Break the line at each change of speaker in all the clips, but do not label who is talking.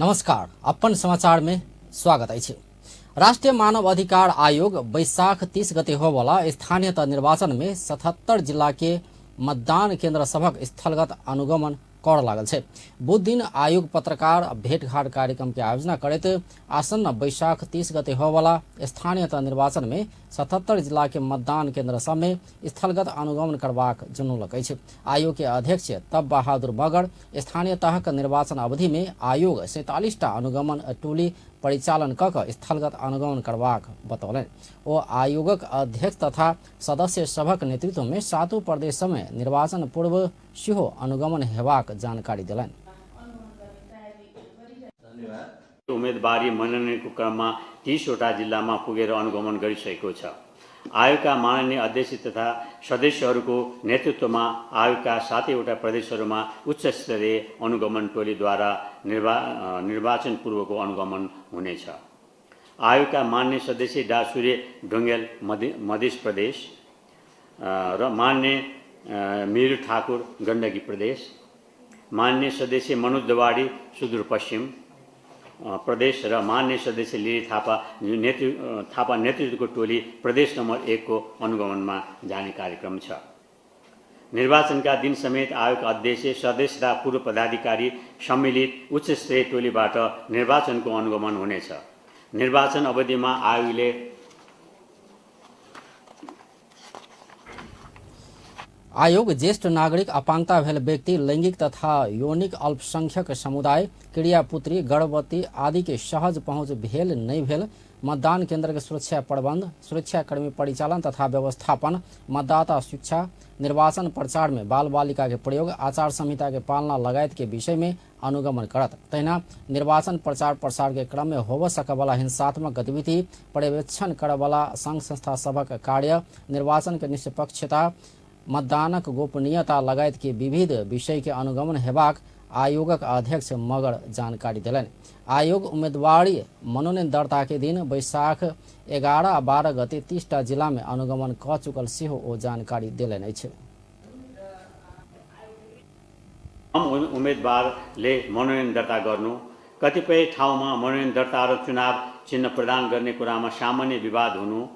नमस्कार, अपन समाचार में स्वागत है। राष्ट्रीय मानव अधिकार आयोग वैशाख 30 गते होवाला स्थानीय निर्वाचन में 77 जिला के मतदान केंद्र सभक स्थलगत अनुगमन कर लागल है। बुध दिन आयोग पत्रकार भेंटघाट कार्यक्रम के आयोजना करते आसन्न वैशाख 30 गते होवाला स्थानीय निर्वाचन में 77 जिला के मतदान केंद्र सब में स्थलगत अनुगमन करवाक जनौलक है। आयोग के अध्यक्ष तब बहादुर मगर स्थानीय तहक निर्वाचन अवधि में आयोग 47 टा अनुगमन टोली परिचालन कक स्थलगत अनुगमन करवाक बतौलन। ओ आयोगक अध्यक्ष तथा सदस्य सभक नेतृत्व में 7 प्रदेश में निर्वाचन पूर्व सिहो अनुगमन हेबाक जानकारी दिलन।
उम्मेदवारी मनोनयनको क्रममा 30 वटा जिल्लामा पुगेर अनुगमन गरिसकेको छ। आयोगका माननीय अध्यक्ष तथा सदस्यहरूको नेतृत्वमा आयोगका 7 वटा प्रदेशहरूमा उच्च स्तरीय अनुगमन टोलीद्वारा निर्वाचन पूर्वको अनुगमन हुनेछ। आयोगका माननीय सदस्य डा सूर्य ढुङ्गेल मध्य प्रदेश र माननीय मीर ठाकुर गण्डकी प्रदेश, माननीय सदस्य मनोज दवाडी सुदूरपश्चिम प्रदेश र माननीय सदस्य लिली थापा नेतृत्वको टोली प्रदेश नम्बर 1 को अनुगमनमा जाने कार्यक्रम छ। निर्वाचनका दिन समेत आयोग अध्यक्ष सदस्य पूर्व पदाधिकारी सम्मिलित उच्च स्तरीय टोलीबाट निर्वाचनको अनुगमन हुनेछ। निर्वाचन अवधिमा आयोगले
आयोग ज्येष्ठ नागरिक, अपाङ्गता भेल व्यक्ति, लैंगिक तथा यौनिक अल्पसंख्यक समुदाय, क्रियापुत्री, गर्भवती आदि के सहज पहुँच भेल नहीं भेल, मतदान केंद्र के सुरक्षा प्रबंध, सुरक्षाकर्मी परिचालन तथा व्यवस्थापन, मतदाता शिक्षा, निर्वाचन प्रचार में बाल बालिका के प्रयोग, आचार संहिता के पालना लगायत के विषय में अनुगमन करत। तहिना निर्वाचन प्रचार प्रसार के क्रम में होव सकवाला हिंसात्मक गतिविधि पर्यवेक्षण करवाला संघ संस्था सबक कार्य, निर्वाचन के निष्पक्षता, मतदानक गोपनीयता लगायत के विविध विषय के अनुगमन हेबाक आयोगक अध्यक्ष मगर जानकारी दिलन। आयोग उम्मीदवारी मनोनयन दर्ता के दिन वैशाख 11 आ 12 गते 30 टा जिला में अनुगमन क चुकल सेहो ओ जानकारी दिलन अछि।
उम्मेदवारले मनोनयन दर्ता गर्नु, कतिपय ठाउँमा मनोनयन दर्ता र चुनाव चिन्ह प्रदान गर्ने कुरामा सामान्य विवाद हुनु,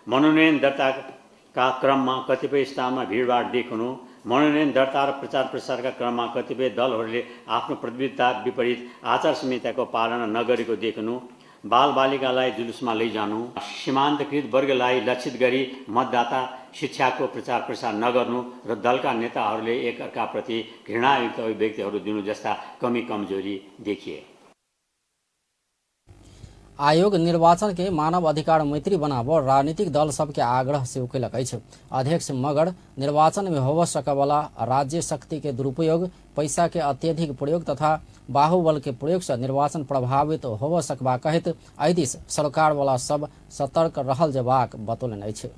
मनोनयन दर्ताका क्रममा कतिपय स्थानमा भिडभाड देखिनु, मनोनयन दर्ता र प्रचार प्रसारका क्रममा कतिपय दलहरूले आफ्नो प्रतिबद्धता विपरीत आचार संहिताको पालना नगरेको देखिनु, बाल बालिकालाई जुलुसमा लैजानु, सीमान्तकृत वर्गलाई लक्षित गरी मतदाता शिक्षाको प्रचार प्रसार नगर्नु र दलका नेताहरूले एकअर्काप्रति घृणायुक्त अभिव्यक्तिहरू दिनु जस्ता कमी कमजोरी देखिए।
आयोग निर्वाचन के मानव अधिकार मैत्री बनाबो राजनीतिक दल सबके आग्रह से उकेलक अछि। अध्यक्ष मगर निर्वाचन में होव सकवाला राज्य शक्ति के दुरुपयोग, पैसा के अत्यधिक प्रयोग तथा बाहुबल के प्रयोग से निर्वाचन प्रभावित होव सकबा कहित एहि दिस सरकार वाला सब सतर्क रहल जेबाक बतौलन अछि।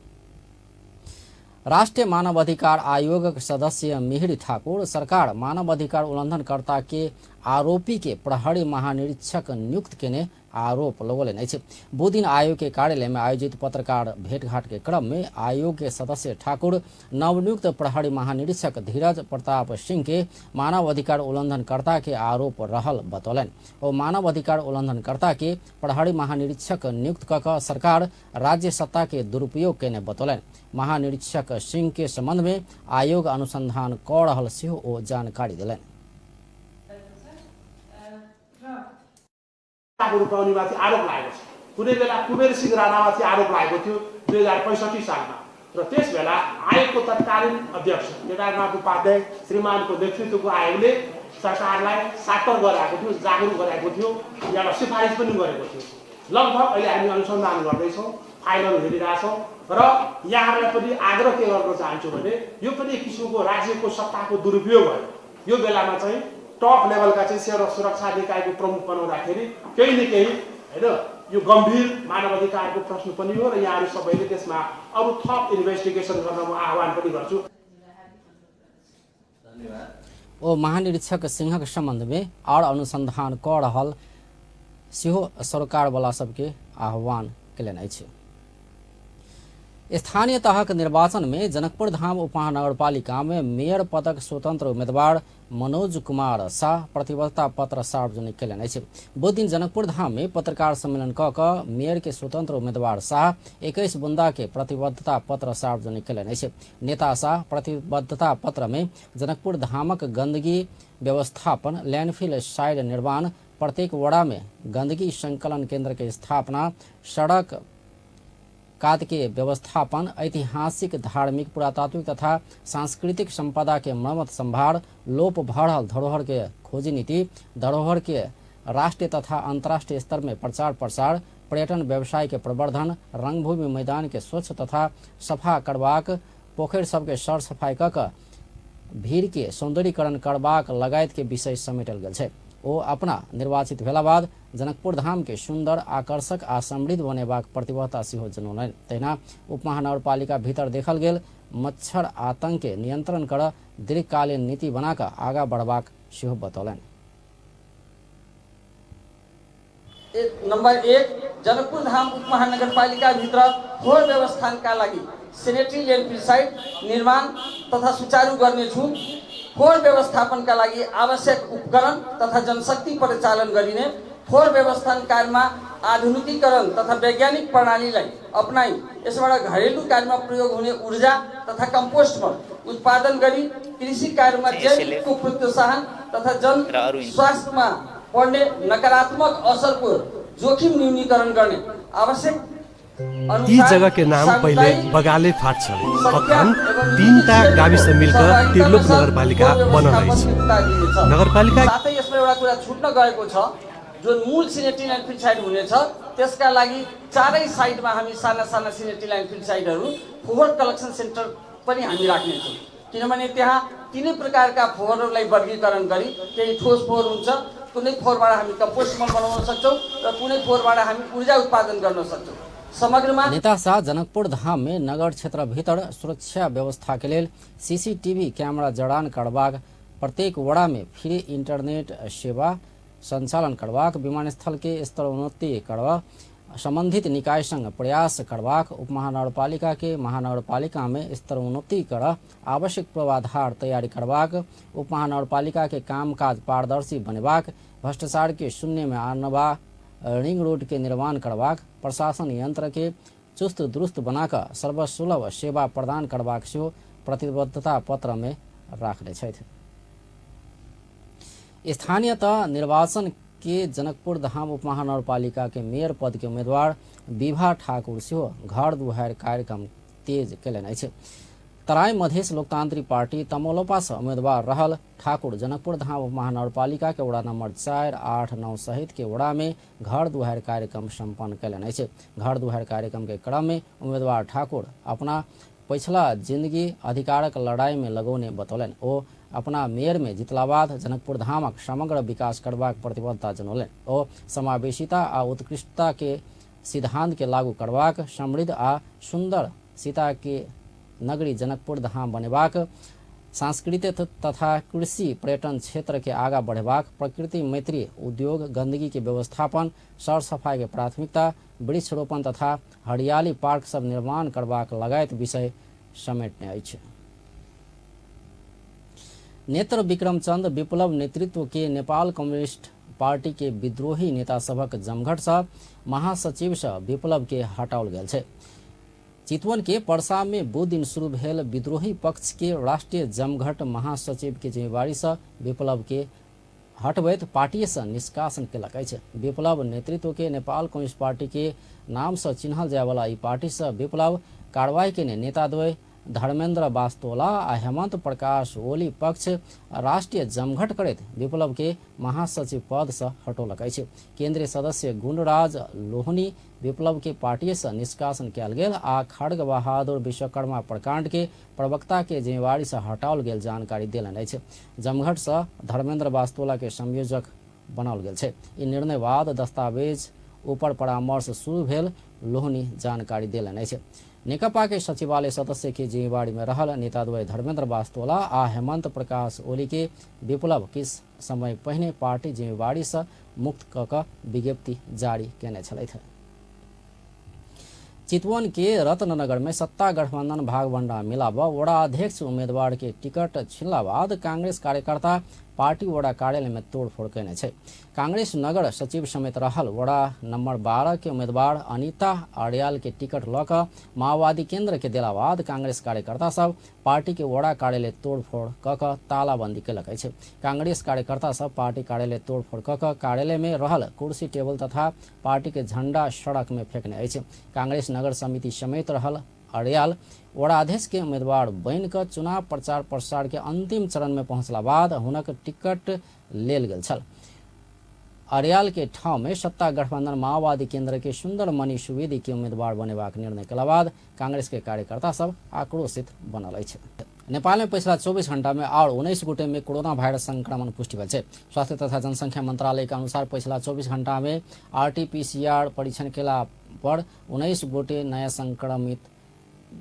राष्ट्रीय मानव अधिकार आयोग सदस्य मिहिर ठाकुर सरकार मानव अधिकार उल्लंघनकर्ता के आरोपी के प्रहरी महानिरीक्षक नियुक्त केने आरोप लगौलन अछि। बुध दिन आयोग के कार्यालय में आयोजित पत्रकार भेंटघाट के क्रम में आयोग के सदस्य ठाकुर नवनियुक्त प्रहरी महानिरीक्षक धीरज प्रताप सिंह के मानव अधिकार उल्लंघनकर्ता के आरोप रहल बतौलन। और मानव अधिकार उल्लंघनकर्ता के प्रहरी महानिरीक्षक नियुक्त कऽ सरकार राज्य सत्ता के दुरुपयोग केने बतौलन। महानिरीक्षक सिंह के संबंध में आयोग अनुसंधान कऽ रहल सेहो ओ जानकारी दिलन।
रुपाउनीमाथि आरोप लागेको छ। कुनै बेला कुबेर सिंह राणामाथि आरोप लागेको थियो 2065 सालमा र त्यस बेला आयोगको तत्कालीन अध्यक्ष केदारनाथ उपाध्याय श्रीमानको नेतृत्वको आयोगले सरकारलाई साटर गराएको थियो, जागरुक गराएको थियो, एउटा सिफारिस पनि गरेको थियो। लगभग अहिले हामी अनुसन्धान गर्दैछौँ, फाइलहरू हेरिरहेछौँ र यहाँहरूलाई पनि आग्रह के गर्न चाहन्छु भने यो पनि एक किसिमको राज्यको सत्ताको दुरुपयोग भयो। यो बेलामा चाहिँ टप लेभलका चाहिँ सुरक्षा निकायको प्रमुख बनाउँदाखेरि केही न केही हैन यो गम्भीर मानव अधिकारको प्रश्न पनि हो र यहाँहरू सबैले त्यसमा अरू थप इन्भेस्टिगेसन गर्न म आह्वान पनि गर्छु।
ओ महानिरीक्षक सिंहक संबंध में और अनुसंधान कऽ रहल सेहो सरकार वाला सबके आह्वान केलन अछि। स्थानीय तहक निर्वाचन में जनकपुर धाम उपमहानगरपालिका में मेयर पदक स्वतंत्र उम्मीदवार मनोज कुमार शाह प्रतिबद्धता पत्र सार्वजनिक कयलनि अछि। बुध दिन जनकपुर धाम में पत्रकार सम्मेलन कऽ मेयर के स्वतंत्र उम्मीदवार शाह 21 बुंदा के प्रतिबद्धता पत्र सार्वजनिक कयलनि अछि। नेता शाह प्रतिबद्धता पत्र में जनकपुर धामक गंदगी व्यवस्थापन, लैंडफिल साइड निर्माण, प्रत्येक वड़ा में गंदगी संकलन केंद्र के स्थापना, सड़क कात के व्यवस्थापन, ऐतिहासिक, धार्मिक, पुरातात्विक तथा सांस्कृतिक संपदा के मरम्मत संभार, लोप भरल धरोहर के खोजी नीति, धरोहर के राष्ट्रीय तथा अंतर्राष्ट्रीय स्तर में प्रचार प्रसार, पर्यटन व्यवसाय के प्रवर्धन, रंगभूमि मैदान के स्वच्छ तथा सफा करबाक, पोखरि सबके सर सफाई कऽ भीड़ के सौंदर्यीकरण करबाक लगायत के विषय समेटल गेल छै। ओ अपना निर्वाचित भेला बाद जनकपुर धाम के सुंदर, आकर्षक आ समृद्ध बनेबाक प्रतिबद्धता सेहो जनौलनि। तहिना उपमहानगरपालिका भीतर देखल गेल मच्छर आतंक के नियंत्रण कर दीर्घकालीन नीति बनाकर आगाँ बढ़बाक सेहो बतौलनि।
नंबर 1 जनकपुर धाम उपमहानगरपालिका भित्र फोहोर व्यवस्थापनका लागि सेनेटरी लैंडफिल साइट निर्माण तथा सुचारू गर्नेछु। फोहोर व्यवस्थापनका लागि आवश्यक उपकरण तथा जनशक्ति परिचालन गरिने, फोहोर व्यवस्थापन कार्यमा आधुनिकीकरण तथा वैज्ञानिक प्रणालीलाई अपनाई यसबाट घरेलु कार्यमा प्रयोग हुने ऊर्जा तथा कम्पोस्ट मल उत्पादन गरी कृषि कार्यमा जैविकको प्रोत्साहन तथा जन स्वास्थ्यमा पर्ने नकारात्मक असरको जोखिम न्यूनीकरण गर्ने आवश्यक।
यी जगह के नाम पहिले बगाले फाट छ, अखन 3टा गाविस मिलकर तिर्लोक नगरपालिका बनलाइ छ। नगरपालिका
साथै यसमा एउटा कुरा छुट्न गएको छ, जुन मूल सेनेटरी ल्यान्डफिल साइट हुनेछ त्यसका लागि चारै साइडमा हामी साना साना सेनेटरी ल्यान्डफिल साइटहरू फोहोर कलेक्सन सेन्टर पनि हामी राख्नेछौँ। किनभने त्यहाँ तीनै प्रकारका फोहोरहरूलाई वर्गीकरण गरी केही ठोस फोहोर हुन्छ, कुनै फोहोरबाट हामी कम्पोस्ट मल बनाउन सक्छौँ र कुनै फोहोरबाट हामी ऊर्जा उत्पादन गर्न सक्छौँ। समग्रमा
नेता शाह जनकपुर धाम में नगर क्षेत्र भीतर सुरक्षा व्यवस्था के लिए सीसीटीवी कैमरा जड़ान करबाक, प्रत्येक वड़ा में फ्री इंटरनेट सेवा संचालन करबाक, विमानस्थल के स्तरोन्नति करवा, संबंधित निकाय संग प्रयास करबाक, उपमहानगरपालिका के महानगरपालिका में स्तरोन्नति कर आवश्यक पूर्वाधार तैयारी करबाक, उपमहानगरपालिका के कामकाज पारदर्शी बनेबाक, भ्रष्टाचार के शून्य में आनबा, रिंग रोड के निर्माण करबाक, प्रशासन यंत्र के चुस्त दुरुस्त बनाकर सर्वसुलभ सेवा प्रदान करबाक सेहो प्रतिबद्धता पत्र में राखले छथि। स्थानीयतः निर्वाचन के जनकपुर धाम उपमहानगरपालिका के मेयर पद के उम्मीदवार विभा ठाकुर सेहो घर दुआर कार्यक्रम तेज कयलनि अछि। तराई मधेश लोकतांत्रिक पार्टी तमोलोपा से उम्मीदवार रहल ठाकुर जनकपुर धाम उपमहानगरपालिका के वड़ा नंबर 4, 8, 9 सहित के वड़ा में घर दुआर कार्यक्रम संपन्न कयलनि अछि। घर दुआर कार्यक्रम के क्रम में उम्मीदवार ठाकुर अपना पिछला जिंदगी अधिकारक लड़ाई में लगौने बतौलनि। ओ अपना मेयर में जितला बाद जनकपुर धामक समग्र विकास करबाक प्रतिबद्धता जनौलनि। ओ समावेशिता आ उत्कृष्टता के सिद्धांत के लागू करबाक, समृद्ध आ सुंदर सीता के नगरी जनकपुर धाम बनेबाक, सांस्कृतिक तथा कृषि पर्यटन क्षेत्र के आगा बढ़ेबाक, प्रकृति मैत्री उद्योग, गंदगी के व्यवस्थापन, सर सफाई के प्राथमिकता, वृक्षरोपण तथा हरियाली पार्क सब निर्माण करबाक लगायत विषय समेटने अछि। नेत्र विक्रम चंद विप्लव नेतृत्व के नेपाल कम्युनिस्ट पार्टी के विद्रोही नेता सभक जमघट से महासचिव से विप्लव के हटाओल गेल छै। चितवन के परसा में बुध दिन शुरू भेल विद्रोही पक्ष के राष्ट्रीय जमघट महासचिव के जिम्मेवारी से विप्लव के हटबैत पार्टी से निष्कासन केलक अछि। विप्लव नेतृत्व के नेपाल कम्युनिस्ट पार्टी के नाम से चिन्हल जाय वाला ई पार्टी से विप्लव कार्रवाई के नेता द्वय धर्मेंद्र बास्तोला आ हेमंत प्रकाश ओली पक्ष राष्ट्रीय जमघट करैत विप्लव के महासचिव पद से हटौलक अछि। केंद्रीय सदस्य गुणराज लोहनी विप्लव के पार्टी से निष्कासन कयल गेल आ खड्ग बहादुर विश्वकर्मा प्रकांड के प्रवक्ता के जिम्मेवारी से हटाओल गेल जानकारी देलनि अछि। जमघट से धर्मेंद्र बास्तोला के संयोजक बनाओल गेल छै। ई निर्णय बाद दस्तावेज ऊपर परामर्श शुरू भेल लोहनी जानकारी देलनि अछि। नेकपा के सचिवालय सदस्य के जिम्मेवारी में रहल नेताद्वय धर्मेंद्र बास्तोला आ हेमंत प्रकाश ओली के विप्लव किस समय पहिने पार्टी जिम्मेवारी से मुक्त कऽ विज्ञप्ति जारी केने छलथि। चितवन के रत्ननगर में सत्ता गठबंधन भागवंडा मिला व वडा अध्यक्ष उम्मीदवार के टिकट छिनला बाद कांग्रेस कार्यकर्ता पार्टी वडा कार्यालय में तोड़फोड़ कैने छे। कांग्रेस नगर सचिव समेत रहल वडा नंबर 12 के उम्मीदवार अनिता अड़ियाल के टिकट लऽ कऽ माओवादी केंद्र के देला बाद कांग्रेस कार्यकर्ता सब पार्टी के वडा कार्यालय तोड़फोड़ कऽ कऽ तालाबंदी केलक अछि। कांग्रेस कार्यकर्ता सब पार्टी कार्यालय तोड़फोड़ कऽ कऽ कार्यालय में रहल कुर्सी टेबल तथा पार्टी के झंडा सड़क में फेंकने अछि। कांग्रेस नगर समिति समेत रहल अड़ियाल वडा अध्यक्ष के उम्मीदवार बनि कऽ चुनाव प्रचार प्रसार के अंतिम चरण में पहुंचला बाद हुनक टिकट लेल गेल छल। अड़ियाल के ठाव में सत्ता गठबंधन माओवादी केंद्र के सुंदर मणि सुवेदी के उम्मीदवार बनेबाक निर्णय केला बाद कांग्रेस के कार्यकर्ता सब आक्रोशित बनल अछि। नेपाल में पिछला 24 घंटा में और 19 गोटे में कोरोना वायरस संक्रमण पुष्टि भेल छै। स्वास्थ्य तथा जनसंख्या मंत्रालय के अनुसार पिछला 24 घंटा में RT-PCR परीक्षण केला पर 19 गोटे नया संक्रमित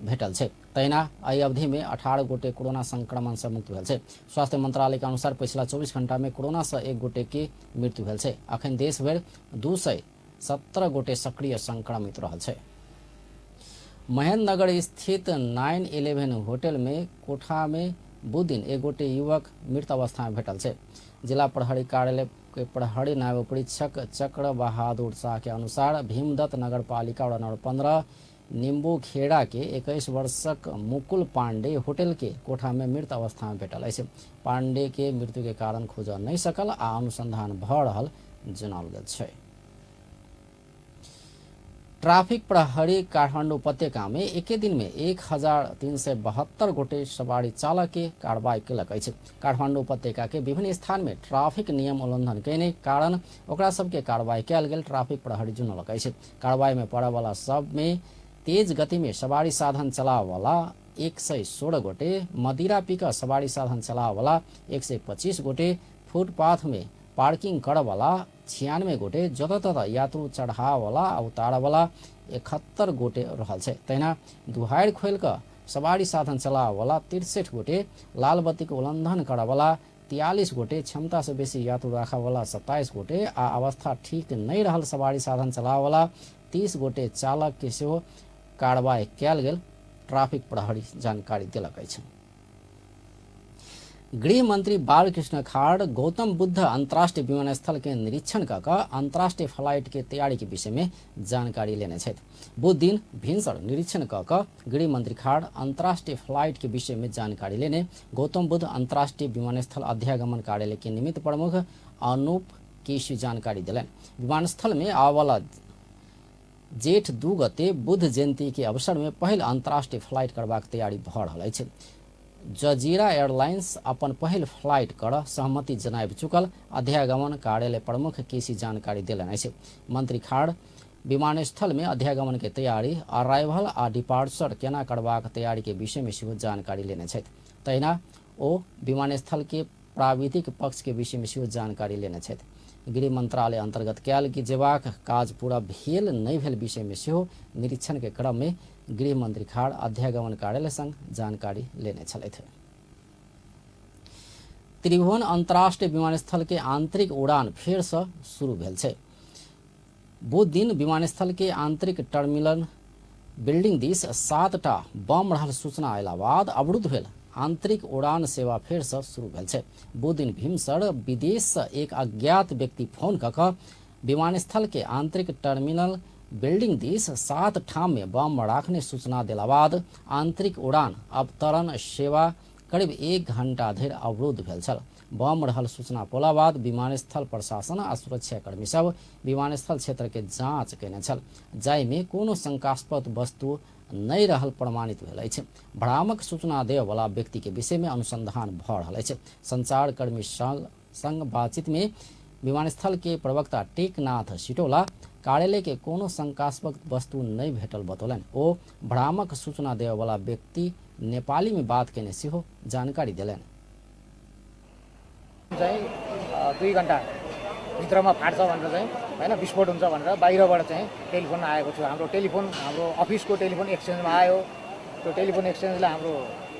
भेटल छै। तहिना एहि अवधि में 18 गोटे कोरोना संक्रमण से मुक्त भेल छै। स्वास्थ्य मंत्रालय के अनुसार पिछला 24 घंटा में कोरोना से 1 गोटे के मृत्यु भेल छै। अखन देश भर 217 गोटे सक्रिय संक्रमित रहल छै। महेंद्रनगर स्थित 911 होटल में कोठा में बुध दिन 1 गोटे युवक मृत अवस्था में भेटल छै। जिला प्रहरी कार्यालय के प्रहरी नायब परीक्षक चक्र बहादुर शाह के अनुसार भीमदत्त नगर पालिका वडा नंबर 15 निम्बू खेड़ा के 21 वर्षक मुकुल पांडे होटल के कोठा में मृत अवस्था में भेटल अछि। पांडे के मृत्यु के कारण खोज नहीं सकल आ अनुसंधान भ रहल जनाओल गेल छै। ट्राफिक प्रहरी काठमाडौँ उपत्यका में एके दिन में 1372 गोटे सवारी चालक के कार्रवाई केलक अछि। काठमाडौँ उपत्यका के विभिन्न स्थान में ट्राफिक नियम उल्लंघन केने कारण ओकरा सबके कार्रवाई कयल गेल ट्राफिक प्रहरी जनौलक अछि। कार्रवाई में पड़े वाला सब में तेज गति में सवारी साधन चलावे वाला 116 गोटे, मदिरा पीकर सवारी साधन चलावे वाला 125 गोटे, फुटपाथ में पार्किंग करे वाला 96 गोटे, जतऽ ततऽ यात्रु चढ़ावे वाला उतारे वाला 71 गोटे रहल छै। तहिना दुहारि खोल कऽ सवारी साधन चलावे वाला 63 गोटे, लाल बत्ती के उल्लंघन करे वाला 43 गोटे, क्षमता से बेसी यात्रु राखे वाला 27 गोटे आ अवस्था ठीक नहीं रहल सवारी साधन चलावे वाला 30 गोटे चालक के सेहो कार्रवाई कयल गेल ट्राफिक प्रहरी जानकारी देलक अछि। गृह मंत्री बालकृष्ण खाड़ गौतम बुद्ध अंतर्राष्ट्रीय विमानस्थल के निरीक्षण कऽ अंतर्राष्ट्रीय फ्लाइट के तैयारी के विषय में जानकारी लेने छथि। बुध दिन भिनसर निरीक्षण कऽ गृह मंत्री खाड़ अंतर्राष्ट्रीय फ्लाइट के विषय में जानकारी लेने गौतम बुद्ध अंतर्राष्ट्रीय विमानस्थल अध्यागमन कार्यालय के निमित्त प्रमुख अनूप केशवी जानकारी दिलनि। विमानस्थल में आवाला जेठ 2 गते बुद्ध जयंती के अवसर में पहिल अंतर्राष्ट्रीय फ्लाइट करबाक तैयारी भ रहल अछि। जजीरा एयरलाइंस अपन पहिल फ्लाइट कर सहमति जनाबि चुकल अध्यागमन कार्यालय प्रमुख केसी जानकारी देलनि अछि। मंत्री खाड़ विमानस्थल में अध्यागमन के तैयारी, अराइवल आ डिपार्चर केना करबाक तैयारी के विषय में सेहो जानकारी लेने छथि। तहिना ओ विमानस्थल के प्राविधिक पक्ष के विषय में सेहो जानकारी लेने छथि। गृह मंत्रालय अंतर्गत कयल जेबाक काज पूरा भेल नहीं भेल विषय में सेहो निरीक्षण के क्रम में गृह मंत्री खाड़ अध्यागमन कार्यालय संग जानकारी लेने छलथि। त्रिभुवन अंतर्राष्ट्रीय विमानस्थल के आंतरिक उड़ान फेर से शुरू भेल छै। बुध दिन विमानस्थल के आंतरिक टर्मिनल बिल्डिंग दिस 7टा बम रहल सूचना अयला बाद अवरुद्ध भेल आंतरिक उड़ान सेवा फेर से शुरू भेल छै। बुध दिन भिनसर विदेश से एक अज्ञात व्यक्ति फोन कऽ विमानस्थल के आंतरिक टर्मिनल बिल्डिंग दिस 7 ठाम में बम राखने सूचना देला बाद आंतरिक उड़ान अवतरण सेवा करीब 1 घंटा धरि अवरुद्ध भेल छल। बम रहल सूचना पोला बाद विमानस्थल प्रशासन आ सुरक्षाकर्मी सब विमानस्थल क्षेत्र के जांच केने छल, जाहि में कोनो शंकास्पद वस्तु नहीं रहल प्रमाणित भेल अछि। भ्रामक सूचना देय वाला व्यक्ति के विषय में अनुसंधान भ रहल अछि। संचार कर्मी संग बातचीत में विमानस्थल के प्रवक्ता टेकनाथ सिटोला कार्यालय के कोनो शंकास्पद वस्तु नहीं भेटल बतौलनि। ओ भ्रामक सूचना देय वाला व्यक्ति नेपाली में बात केने सेहो जानकारी देलनि।
2 घण्टा भित्रमा फाट्छ भनेर चाहिँ हैन विस्फोट हुन्छ भनेर बाहिरबाट चाहिँ टेलिफोन आएको थियो। हाम्रो टेलिफोन हाम्रो अफिसको टेलिफोन एक्सचेन्जमा आयो। त्यो टेलिफोन एक्सचेन्जलाई हाम्रो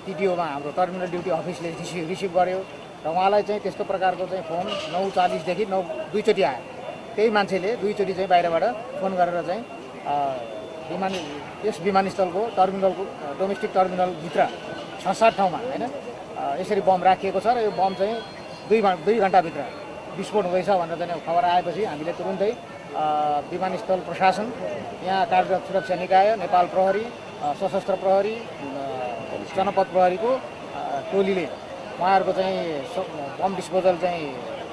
टिडिओमा हाम्रो टर्मिनल ड्युटी अफिसले रिसिभ गर्यो र उहाँलाई चाहिँ त्यस्तो प्रकारको चाहिँ फोन 9:40 देखि 2 चोटि आयो। त्यही मान्छेले 2 चोटि चाहिँ बाहिरबाट फोन गरेर चाहिँ यस विमानस्थलको टर्मिनलको डोमेस्टिक टर्मिनलभित्र 6-7 ठाउँमा होइन यसरी बम राखिएको छ र यो बम चाहिँ 2 घन्टाभित्र विस्फोट हुँदैछ भनेर चाहिँ खबर आएपछि हामीले तुरुन्तै विमानस्थल प्रशासन, यहाँ कार्यरत सुरक्षा निकाय, नेपाल प्रहरी, सशस्त्र प्रहरी, जनपद प्रहरीको टोलीले उहाँहरूको चाहिँ बम डिस्पोजल चाहिँ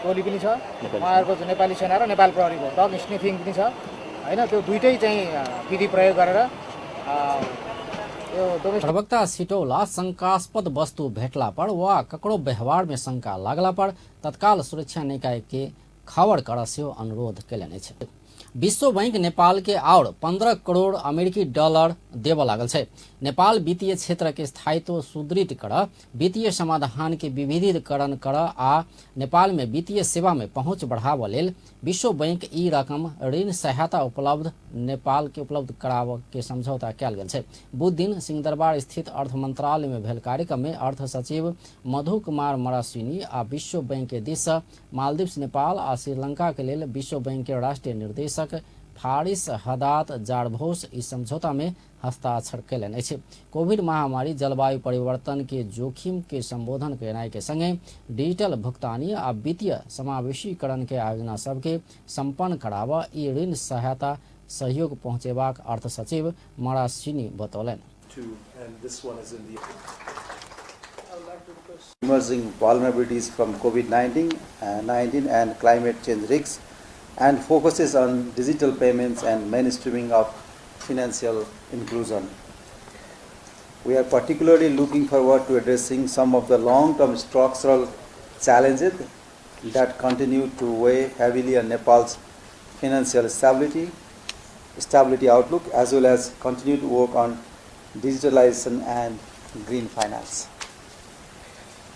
टोली पनि छ, उहाँहरूको चाहिँ नेपाली सेना र नेपाल प्रहरीको डग स्निफिङ पनि छ होइन। त्यो दुइटै चाहिँ विधि प्रयोग गरेर यो डोमेस्टिक
प्रवक्ता सिटौला शंकास्पद वस्तु भेटला पर वा ककरो व्यवहार में शंका लागला पर तत्काल सुरक्षा निकाय के खबर करस्यो अनुरोध कैलने छे। विश्व बैंक नेपाल के और 15 करोड़ अमेरिकी डॉलर देव लागल है। नेपाल वित्तीय क्षेत्र के स्थायित्व सुदृढ़ कर, वित्तीय समाधान के विविधीकरण कर आ नेपाल में वित्तीय सेवा में पहुंच बढ़ाव लेल विश्व बैंक ई रकम ऋण सहायता उपलब्ध नेपाल के उपलब्ध कराव के समझौता कल गेल है। बुध दिन सिंहदरबार स्थित अर्थ मंत्रालय में भेल कार्यक्रम में अर्थ सचिव मधु कुमार मरासिनी आ विश्व बैंक के दिश मालदीव्स, नेपाल आ श्रीलंका के लेल विश्व बैंक के राष्ट्रीय निर्देशक फारिस हदात जारभोस इस समझौता में हस्ताक्षर कैलने छे। कोविड महामारी, जलवायु परिवर्तन के जोखिम के संबोधन करने के संगे डिजिटल भुगतानी आ वित्तीय समावेशीकरण के आयोजना सबके संपन्न करावा ई ऋण सहायता सहयोग पहुंचेबाक अर्थ सचिव Marasini बतौलन।
Emerging vulnerabilities from COVID-19 and climate change risks, and focuses on digital payments and mainstreaming of financial inclusion. We are particularly looking forward to addressing some of the long-term structural challenges that continue to weigh heavily on Nepal's financial stability outlook, as well as continue to work on digitalization and green finance.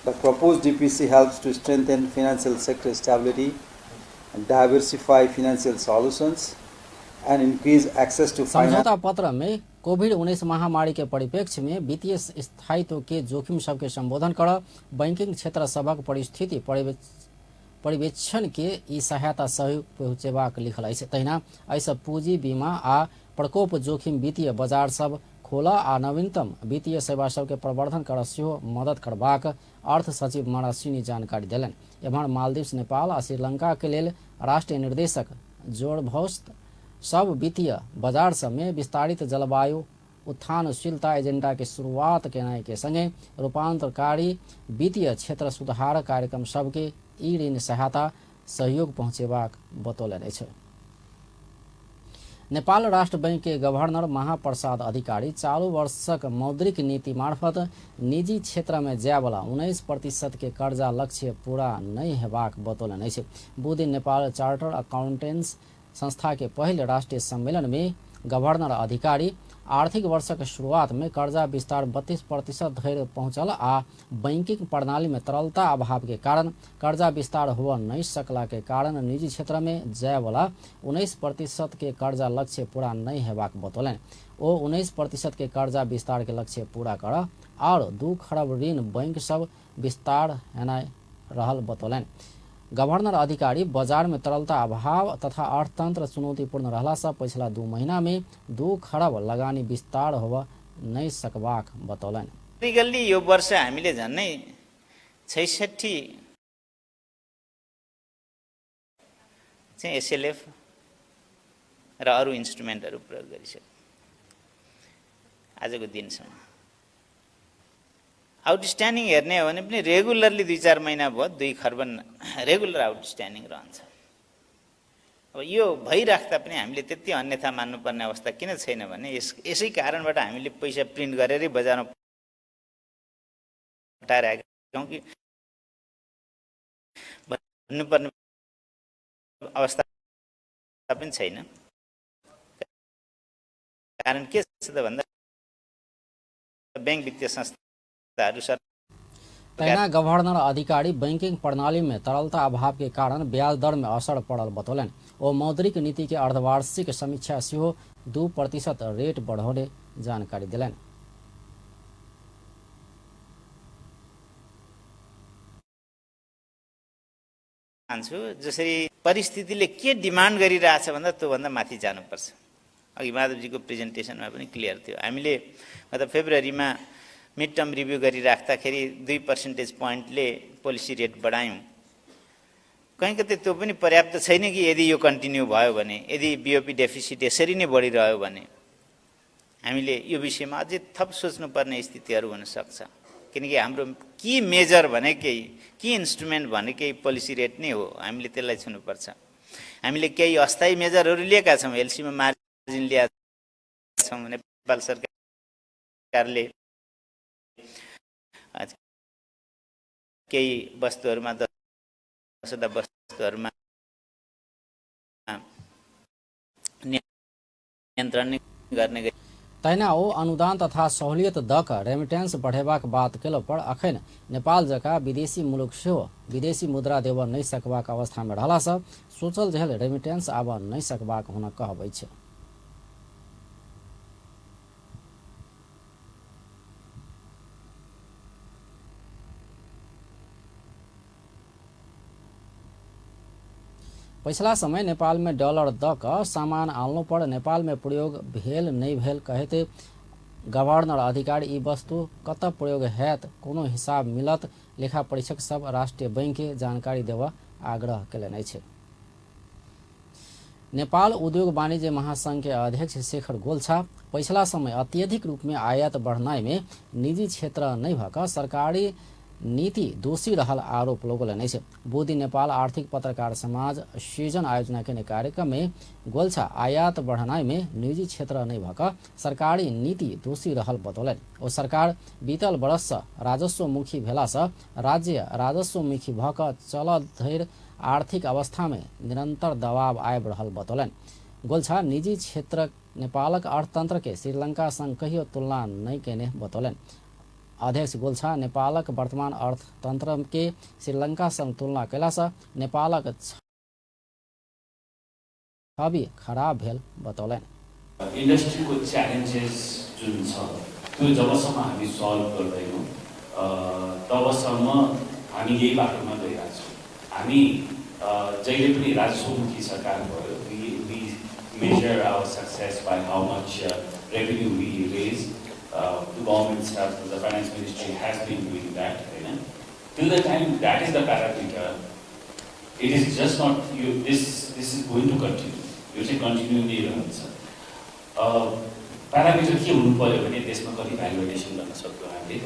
The proposed DPC helps to strengthen financial sector stability, diversify financial solutions, and increase access to finance.
समझौता पत्र में कोविड-19 महामारी के परिप्रेक्ष्य में वित्तीय स्थायित्व के जोखिम सबके संबोधन कर बैंकिंग क्षेत्र सबक परिस्थिति पर्यवेक्षण के ई सहायता सहयोग पहुंचेबाक लिखल अछि। तहिना ऐसा पूंजी बीमा आ प्रकोप जोखिम वित्तीय बाजार सब खोला आ नवीनतम वित्तीय सेवा सबके प्रवर्धन कर सेहो मदद करबाक अर्थ सचिव मरासिनी जानकारी देलन। एम्हर मालदीव्स, नेपाल आ श्रीलंका के लेल राष्ट्रीय निर्देशक जोरभोस सब वित्तीय बाजार सब में विस्तारित जलवायु उत्थानशीलता एजेंडा के शुरुआत केनाई के संगे रूपांतरकारी वित्तीय क्षेत्र सुधार कार्यक्रम सबके ई ऋण सहायता सहयोग पहुंचेबाक बतौलन अछि। नेपाल राष्ट्र बैंक के गवर्नर महाप्रसाद अधिकारी चालू वर्षक मौद्रिक नीति मार्फत निजी क्षेत्र में जाय वाला 19% के कर्जा लक्ष्य पूरा नहीं हेबाक बतौलन अछि। बुध नेपाल चार्टर अकाउंटेंट्स संस्था के पहले राष्ट्रीय सम्मेलन में गवर्नर अधिकारी आर्थिक वर्षक शुरुआत में कर्जा विस्तार 32% धरि पहुंचल आ बैंकिंग प्रणाली में तरलता अभाव के कारण कर्जा विस्तार हो नहीं सकला के कारण निजी क्षेत्र में जाय वाला 19% के कर्जा लक्ष्य पूरा नहीं हेबाक बतौलन। ओ 19% के कर्जा विस्तार के लक्ष्य पूरा कर और 2 खरब ऋण बैंक सब विस्तार हेनाय रहल बतौलन। गवर्नर अधिकारी बाजार में तरलता अभाव तथा अर्थतंत्र चुनौतीपूर्ण रहला से पिछला 2 महीना में 2 खरब लगानी विस्तार हो नहीं सकबाक बतौलन।
यो वर्ष हामीले झन्नै 66 चाहिँ एसएलएफ र अरु इन्स्ट्रुमेन्टहरु प्रयोग गरिसक्यो आजको दिनसम्म। आउटस्ट्यान्डिङ हेर्ने हो भने पनि रेगुलरली 2-4 महिना भयो 2 खर्ब रेगुलर आउटस्ट्यान्डिङ रहन्छ। अब यो भइराख्दा पनि हामीले त्यति अन्यथा मान्नुपर्ने अवस्था किन छैन भने यसै कारणबाट हामीले पैसा प्रिन्ट गरेरै बजारमा पठाइरहेका छौँ कि भन्नुपर्ने अवस्था पनि छैन। कारण के छ त भन्दा बैंक वित्तीय संस्था
तैना गवर्नर अधिकारी बैंकिंग प्रणाली में तरलता अभाव के कारण ब्याज दर में असर पड़ल बतौलन। ओ मौद्रिक नीति के अर्धवार्षिक समीक्षा सेहो 2% रेट बढ़ाउने जानकारी दिलन।
जसरी परिस्थितिले के डिमान्ड गरिरहेछ भन्दा त्यो भन्दा माथि जानुपर्छ। अघि माधवजीको प्रेजेन्टेसनमा पनि क्लियर थियो। हामीले गत फेब्रुअरीमा मिड टर्म रिभ्यू गरिराख्दाखेरि 2 पर्सेन्टेज पोइन्टले पोलिसी रेट बढायौँ। कहीँ कतै त्यो पनि पर्याप्त छैन कि यदि यो कन्टिन्यू भयो भने, यदि बिओपी डेफिसिट यसरी नै बढिरह्यो भने हामीले यो विषयमा अझै थप सोच्नुपर्ने स्थितिहरू हुनसक्छ। किनकि हाम्रो की मेजर भनेकै, की इन्स्ट्रुमेन्ट भनेकै पोलिसी रेट नै हो। हामीले त्यसलाई छुनुपर्छ। हामीले केही अस्थायी मेजरहरू लिएका छौँ, एलसीमा मार्जिन लिएका छौँ। नेपाल सरकारले केही वस्तुहरूमा, 10 वस्तुहरूमा नियन्त्रण गर्ने।
तहिना ओ अनुदान तथा सहूलियत दऽ कऽ रेमिटेंस बढ़ेबाक बात केला पर अखन नेपाल जकाँ विदेशी मुलुक सेहो विदेशी मुद्रा देब नहि सकबाक अवस्थामे रहलासँ सोचल झेल रेमिटेंस आब नहि सकबाक हुन कहबै छै। पछिला समय नेपाल में डॉलर द क सामान आनलो पर नेपाल में प्रयोग भेल नहीं भेल कहते गवर्नर अधिकारी ई वस्तु कत प्रयोग हैत कोनो हिसाब मिलत लेखा परीक्षक सब राष्ट्रीय बैंक के जानकारी देवा आग्रह केलनि छै। नेपाल उद्योग वाणिज्य महासंघ के अध्यक्ष शेखर गोल्छा पछिला समय अत्यधिक रूप में आयात बढ़नाई में निजी क्षेत्र नहीं भक सरकारी नीति दोषी रहल आरोप लगौलनि छै। बोधी नेपाल आर्थिक पत्रकार समाज सृजन आयोजना के कार्यक्रम में गोल्छा आयात बढ़नाई में निजी क्षेत्र नहीं भक सरकारी नीति दोषी रहल बतौलनि। ओ सरकार बीतल वर्ष राजस्व मुखी भेला से राज्य राजस्व मुखी भक चल धरि आर्थिक अवस्था में निरंतर दबाव आबि रहल बतौलनि। गोल्छा निजी क्षेत्र नेपालक अर्थतंत्र के श्रीलंका संग कहियो तुलना नहीं केने बतौलनि। अध्यक्ष गोल्छा नेपालक वर्तमान अर्थतंत्र के श्रीलंका संग तुलना कैला से नेपालक छवि खराब भेल बतौलनि।
इंडस्ट्री को चैलेंजेस जुन छ त्यो जबसम्म हामी सल्भ गर्दैनौं तबसम्म हामी यही बाटोमा गइरहेका छौं। हामी जहिले पनि राजस्वमुखी सरकार भयो। we measure our success by how much revenue we raise. The government staff, the finance ministry has been doing that. Till the time that is the parameter, it is just not you. This is going to continue. You say continue नै रहन्छ। Parameter के हुनु पर्यो भने देशमा कति value Edison गर्न सक्छौँ हामीले,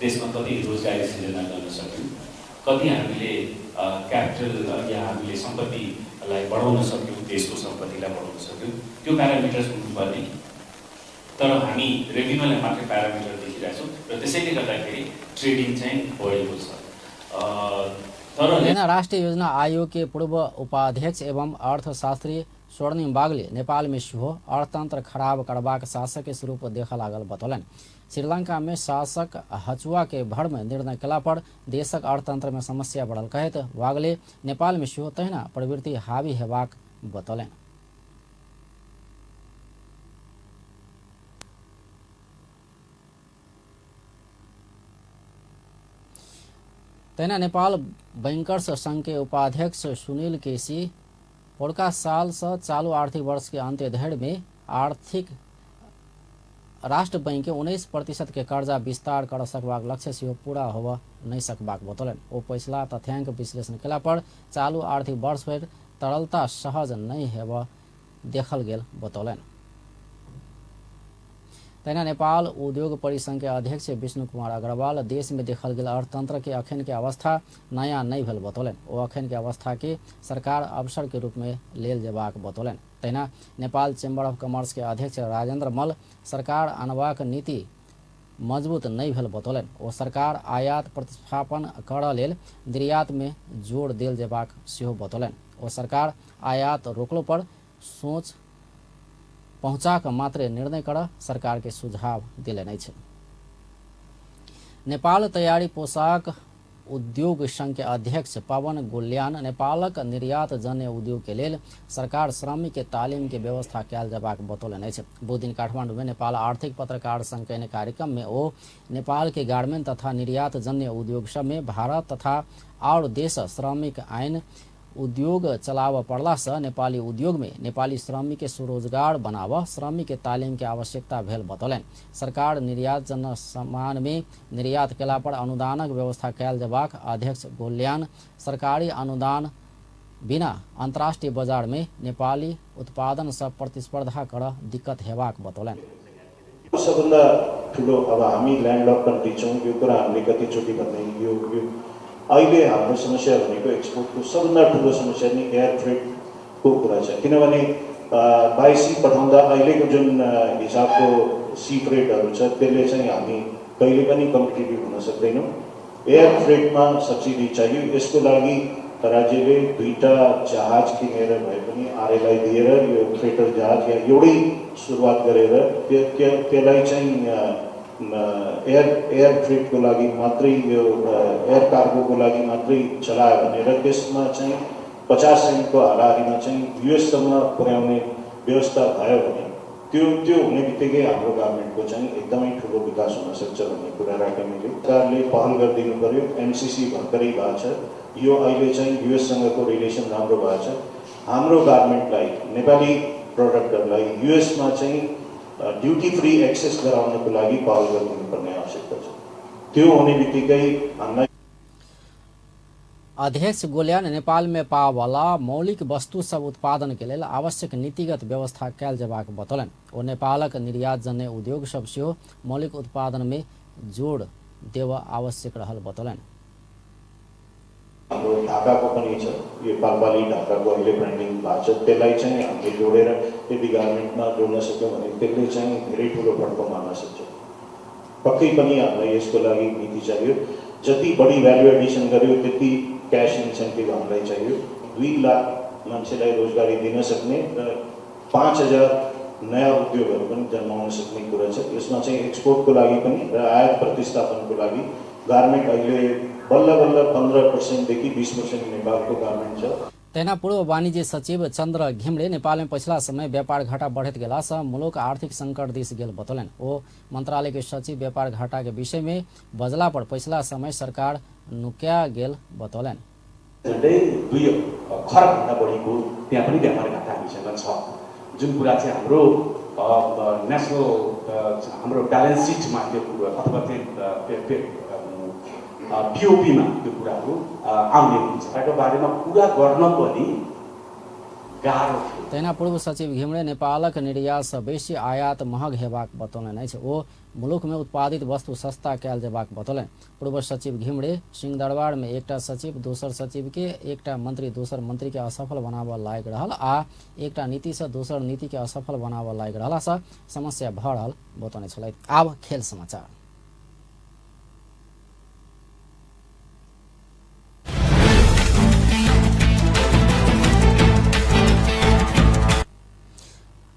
देशमा कति रोजगारी सृजना गर्न सक्यौँ, कति हामीले क्यापिटल या हामीले सम्पत्तिलाई बढाउन सक्यौँ, देशको सम्पत्तिलाई बढाउन सक्यौँ, त्यो प्यारामिटर्स हुनुपर्ने। तर हामी रेभिन्यूलाई मात्रै प्यारामिटर देखिरहेछौँ र त्यसैले गर्दाखेरि ट्रेडिङ चाहिँ बढेको छ।
तर राष्ट्रिय योजना आयोग के पूर्व उपाध्यक्ष एवं अर्थशास्त्री स्वर्णिम बागले नेपाल में सेहो अर्थतंत्र खराब करबाक शासक के स्वरूप देखा लागल बतौलनि। श्रीलंका में शासक हचुआ के भर में निर्णय कला पर देशक अर्थतंत्र में समस्या बढ़ल कहत बागले नेपाल में सेहो तहिना प्रवृत्ति हावी हेबाक बतौलनि। तहिना नेपाल बैंकर्स संघ के उपाध्यक्ष सुनील केसी पोड़का साल से चालू आर्थिक वर्ष के अंत्य धरि में आर्थिक राष्ट्र बैंक के 19% के कर्जा विस्तार कर सकबाक लक्ष्य से पूरा होब नहीं सकबाक बतौलनि। ओ पछिला तथ्यांक विश्लेषण केला पर चालू आर्थिक वर्ष भरि तरलता सहज नहीं हेब देखल गेल बतौलनि। तहिना नेपाल उद्योग परिसंघ के अध्यक्ष विष्णु कुमार अग्रवाल देश में देखल गेल अर्थतंत्र के अखन के अवस्था नया नहीं भेल बतौलनि। ओ अखन के अवस्था के सरकार अवसर के रूप में लेल जेबाक बतौलनि। तहिना नेपाल चेम्बर ऑफ कॉमर्स के अध्यक्ष राजेंद्र मल सरकार आनबाक नीति मजबूत नहीं भेल बतौलनि। ओ सरकार आयात प्रतिस्थापन कर लेल निर्यात में जोर देल जेबाक सेहो बतौलनि। ओ सरकार आयात रोकलो पर सोच पहुंचाक मात्रे निर्णय कर सरकार के सुझाव दिलनि छै। नेपाल तैयारी पोशाक उद्योग संघ के अध्यक्ष पवन गुल्यान नेपालक निर्यात जन्य उद्योग के लेल सरकार श्रमिक के तालीम के व्यवस्था कयल जेबाक बतौलनि छै। दो दिन काठमांडू में नेपाल आर्थिक पत्रकार संघ के कार्यक्रम में ओ नेपाल के गार्मेंट तथा निर्यात जन्य उद्योग सब में भारत तथा और देश श्रमिक आइन उद्योग चलाव पड़ला से नेपाली उद्योग में नेपाली श्रमिक के स्वरोजगार बनाव श्रमिक के तालीम के आवश्यकता भेल बतौलन। सरकार निर्यात जन सामान में निर्यात केला पर अनुदानक व्यवस्था कैल जबाक अध्यक्ष गोल्यान सरकारी अनुदान बिना अंतर्राष्ट्रीय बाजार में नेपाली उत्पादन सब प्रतिस्पर्धा कर दिक्कत हेबाक बतौलन।
सबभन्दा ठुलो अब हामी ल्यान्डलक कन्ट्री छौँ, यो कुरा हामीले कतिचोटि भन्ने यो अहिले हाम्रो समस्या भनेको एक्सपोर्टको सबभन्दा ठुलो समस्या नै एयर फ्रेटको कुरा छ। किनभने बाई सी पठाउँदा अहिलेको जुन हिसाबको सी फ्रेटहरू छ त्यसले चाहिँ हामी कहिले पनि कम्पिटिटिभ हुन सक्दैनौँ। एयर फ्रेटमा सब्सिडी चाहियो। यसको लागि राज्यले 2टा जहाज किनेर भए पनि आरएलाई दिएर यो फ्रेटर जहाज या एउटै सुरुवात गरेर त्यसलाई चाहिँ एयर फ्रेटको लागि मात्रै यो एयर कार्गोको लागि मात्रै चलायो भनेर त्यसमा चाहिँ 50 सेन्टको हाराहारीमा चाहिँ युएससम्म पुर्याउने व्यवस्था भयो भने त्यो हुने बित्तिकै हाम्रो गभर्मेन्टको चाहिँ एकदमै ठुलो विकास हुन सक्छ भन्ने कुरा राखेँ मैले। सरकारले पहल गरिदिनु पर्यो। एमसीसी भर्खरै भएको छ। यो अहिले चाहिँ युएससँगको रिलेसन राम्रो भएको छ। हाम्रो गभर्मेन्टलाई नेपाली प्रडक्टहरूलाई युएसमा चाहिँ ड्युटी फ्री एक्सेस गराउनको लागि पहल गरिदिनुपर्ने आवश्यकता छ। त्यो हुने बित्तिकै हामीलाई
अध्यक्ष गोल्यान नेपाल में पाव वाला मौलिक वस्तु सब उत्पादन के लिए आवश्यक नीतिगत व्यवस्था कैल जबाक बतौलन। ओ नेपालक निर्यात जन्य उद्योग सब सेहो मौलिक उत्पादन में जोड़ देव आवश्यक रहल बतौलन।
हाम्रो ढाकाको पनि छ, यो पालपाली ढाकाको अहिले ब्रान्डिङ भएको छ। त्यसलाई चाहिँ हामीले जोडेर यदि गभर्मेन्टमा जोड्न सक्यौँ भने त्यसले चाहिँ धेरै ठुलो फड्को मार्न सक्छ। पक्कै पनि हामीलाई यसको लागि नीति चाहियो। जति बढी भ्यालु एडिसन गर्यो त्यति क्यास इन्सेन्टिभ हामीलाई चाहियो। 2 लाख मान्छेलाई रोजगारी दिन सक्ने र 5000 नयाँ उद्योगहरू पनि जन्माउन सक्ने कुरा छ। यसमा चाहिँ एक्सपोर्टको लागि पनि र आयात प्रतिस्थापनको लागि गभर्मेन्ट अहिले बल्ल बल्ल 15% देखि 20% नेपालको गभर्मेन्ट छ।
तेना पूर्व वाणिज्य सचिव चंद्र घिमरे नेपाल में पिछला समय व्यापार घाटा बढ़त गेला से मुलुक आर्थिक संकट दिस गेल बतौलन। ओ मंत्रालय के सचिव व्यापार घाटा के विषय में बजला पर पिछला समय सरकार नुक्या गेल बतौलन।
2 खरबभन्दा बढीको त्यहाँ पनि व्यापार घाटा हामीसँग छ। जुन कुरा चाहिँ हाम्रो नेसनल हाम्रो ब्यालेन्स सिटमा त्यो कुरा अथवा चाहिँ पिओपीमा त्यो कुराहरू आउने हुन्छ। त्यसको बारेमा कुरा गर्न पनि गाह्रो थियो।
तेना पूर्व सचिव घिमरे नेपालक निर्यात से बेसी आयात महग हेबाक बतौलन अछि। ओ मुलुक में उत्पादित वस्तु सस्ता कैल जेबाक बतौलन। पूर्व सचिव घिमरे सिंहदरबार में एकटा सचिव दोसर सचिव के एकटा मंत्री दोसर मंत्री के असफल बनाबऽ लायक रहल आ एकटा नीति से दोसर नीति के असफल बनाबऽ लायक रहला से समस्या बढ़ल बतौने छलथि। आब खेल समाचार।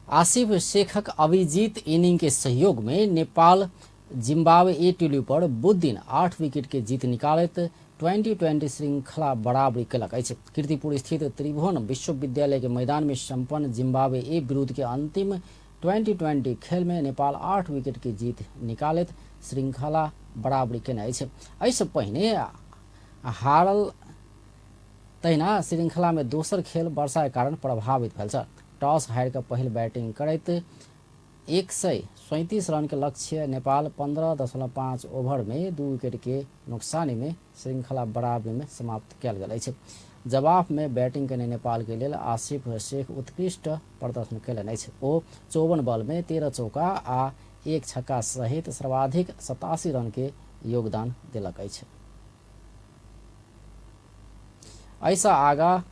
आसिफ शेखक अभिजीत इनिंग के सहयोग में नेपाल जिम्बाब्वे ए टोली पर बुध दिन 8 विकेट के जीत निकालत 2020 श्रृंखला बराबरी कलक अछि। कीर्तिपुर स्थित त्रिभुवन विश्वविद्यालय के मैदान में संपन्न जिम्बाब्वे ए विरुद्ध के अंतिम 2020 खेल में नेपाल 8 विकेट की जीत निकालत श्रृंखला बराबरी केने अछि। ऐसे पहले हारल तहिना श्रृंखला में दोसर खेल वर्षा के कारण प्रभावित भेल। टॉस हार के पहल बैटिंग करत 137 रन के लक्ष्य नेपाल 15.5 ओवर में 2 विकेट के नुकसानी में श्रृंखला बराबरी में समाप्त कयल गेल अछि। जवाब में बैटिंग करने नेपाल के लिए आसिफ शेख उत्कृष्ट प्रदर्शन कयलनि अछि। ओ 54 बॉल में 13 चौका आ 1 छक्का सहित सर्वाधिक 87 रन के योगदान दिलक अछि। ऐसा आगा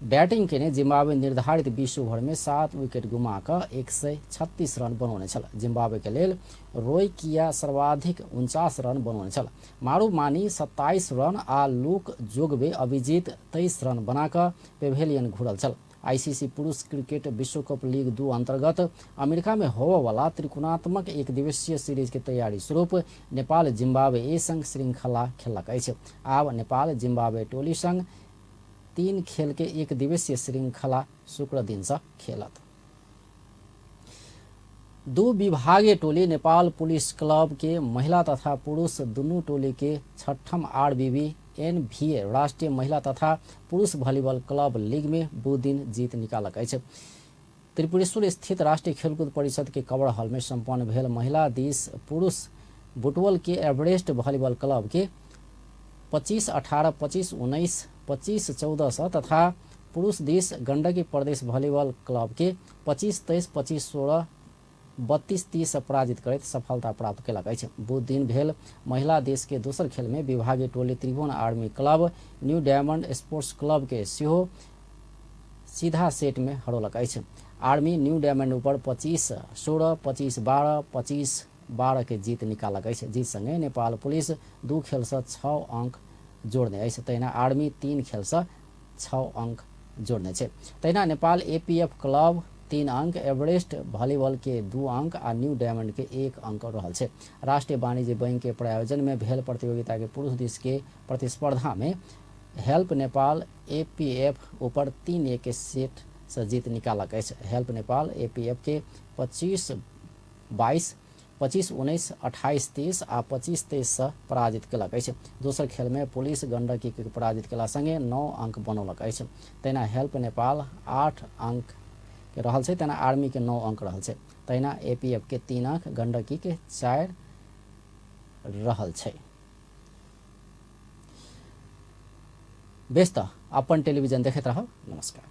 बैटिंग के जिम्बाब्वे निर्धारित 20 ओवर में 7 विकेट गुमाकर 136 रन बनौने छल। जिम्बाब्वे के लेल रोय किया सर्वाधिक 49 रन बनौने छल। मारू मानी 27 रन आ लूक जोगबे अभिजीत 23 रन बनाकर पेवेलियन घुरल छल। आईसीसी पुरुष क्रिकेट विश्व कप लीग 2 अंतर्गत अमेरिका में होने वाला त्रिकोणात्मक एक दिवसीय सीरीज के तैयारी स्वरूप नेपाल जिम्बाब्वे ए संग श्रृंखला खेलक अछि। आब नेपाल जिम्बाब्वे टोली संग 3 खेल के एक दिवसीय श्रृंखला शुक्र दिन से खेलत। 2 विभागीय टोली नेपाल पुलिस क्लब के महिला तथा पुरुष दुनू टोली के 6ठम आरबीबी एनभिए राष्ट्रीय महिला तथा पुरुष भलिबल क्लब लीग में बुध दिन जीत निकालक अछि। त्रिपुरेश्वर स्थित राष्ट्रीय खेलकूद परिषद के कवर हॉल में संपन्न भेल महिला दिस पुरुष बुटवल के एवरेस्ट भलिबल क्लब के 25-18, 25-19, 25-14 तथा पुरुष this Gandaki Pradesh volleyball club के 25-23, 25-16, 32-30 पराजित करैत सफलता प्राप्त केलक अछि। बुध दिन भेल महिला देश के दोसर खेल में विभागीय टोली Tribhuvan Army Club New Diamond Sports Club के सेहो सीधा सेट में हरौलक अछि। आर्मी न्यू डायमंड ऊपर 25-16, 25-12, 25-12 के जीत निकालक अछि। जीत संगे नेपाल पुलिस 2 खेल से 6 अंक जोड़ने अछि। तहिना आर्मी 3 खेल से 6 अंक जोड़ने छै। तहिना नेपाल एपीएफ क्लब 3 अंक, एवरेस्ट भलिबल के 2 अंक आ न्यू डायमंड के 1 अंक रहल छै। राष्ट्रीय वाणिज्य बैंक के प्रायोजन में भेल प्रतियोगिता के पुरुष दिस के प्रतिस्पर्धा में हेल्प नेपाल एपीएफ ऊपर 3-1 के सेट से जीत निकालक अछि। हेल्प नेपाल एपीएफ के 25-22, 25-19, 28-30 आ 25-23 से पराजित केलक अछि। दोसर खेल में पुलिस गंडकी के पराजित केला संगे 9 अंक बनौलक अछि। तहिना हेल्प नेपाल 8 अंक के रहल छै, तहिना आर्मी के 9 अंक रहल छै। तहिना एपीएफ के 3 अंक, गंडकी के 4 रहल छै। व्यस्त अपन टेलीविजन देखैत रहब। नमस्कार।